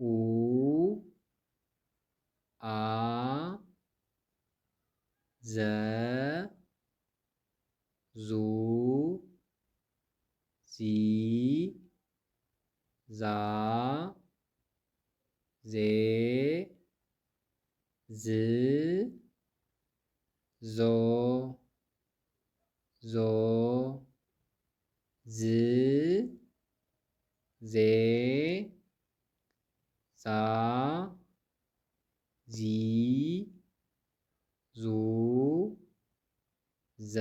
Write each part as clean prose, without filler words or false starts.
ኡ አ ዘ ዙ ዚ ዛ ዜ ዝ ዞ ዞ ዝ ዜ ዛ ዚ ዙ ዘ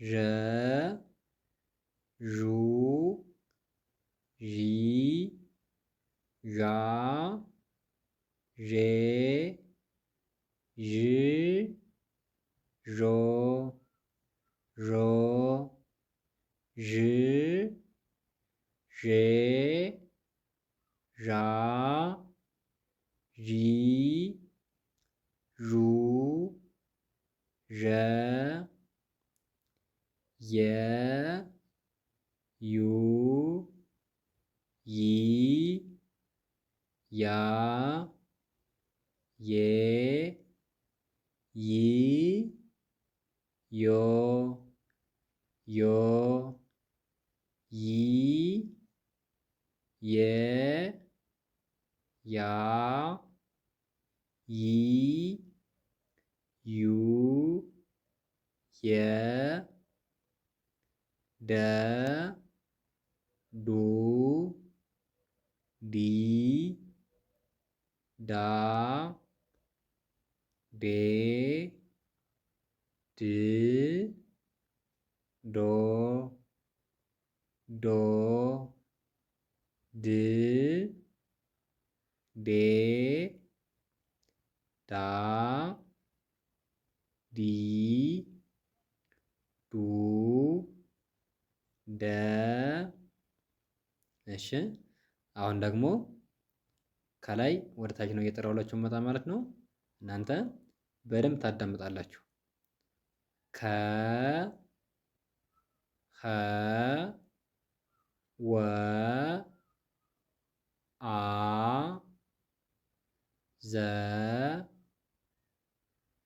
ዠ ዡ ዢ ዣ ዤ ዥ ዦ ዦ ዥ ዤ ዣ ዢ ዡ ዠ የ ዩ ይ ያ ዬ ይ ዮ ዮ ይ የ ያ ይ ዩ የ ደ ዱ ዲ ዳ ዴ ድ ዶ ዶ ድ ዴ ዳ ዲ ዱ ደ እሺ አሁን ደግሞ ከላይ ወደ ታች ነው እየጠራሁላችሁ መጣ ማለት ነው። እናንተ በደንብ ታዳምጣላችሁ። ከ ኸ ወ አ ዘ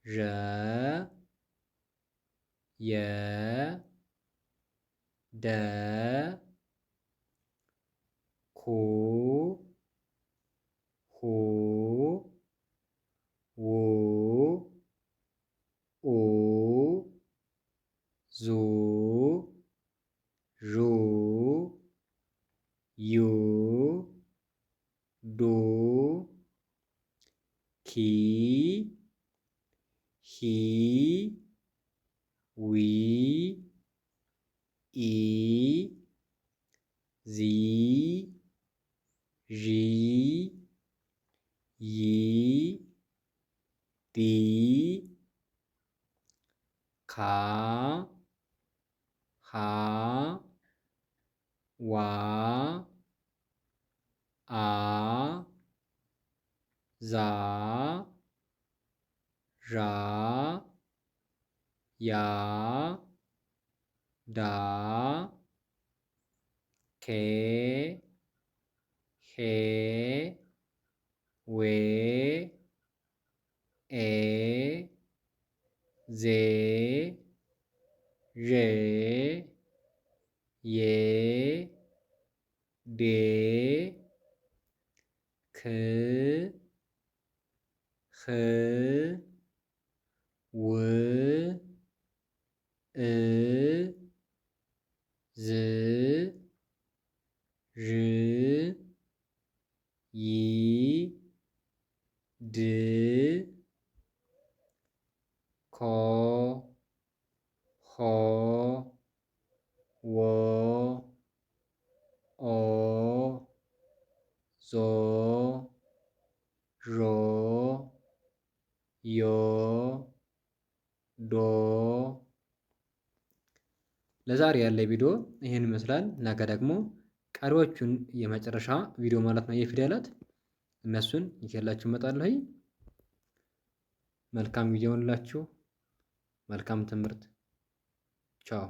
ዠ የ ደ ኩ ሁ ው ኡ ዙ ዡ ዩ ዱ ኪ ሂ ዊ ኢ ዚ ዢ ይ ዲ ካ ሃ ዋ አ ዛ ዣ ያ ዳ ኬ ሄ ዌ ኤ ዜ ዤ ዬ ዴ ክ ህ ው እ ዝ ዥ ይ ድ ኮ ሆ ዎ ኦ ዞ ዦ ዮ ዶ ለዛሬ ያለ ቪዲዮ ይሄን ይመስላል። ነገ ደግሞ ቀሪዎቹን የመጨረሻ ቪዲዮ ማለት ነው የፊደላት እነሱን ይዤላችሁ እመጣለሁ። መልካም ቪዲዮ ይሁንላችሁ። መልካም ትምህርት። ቻው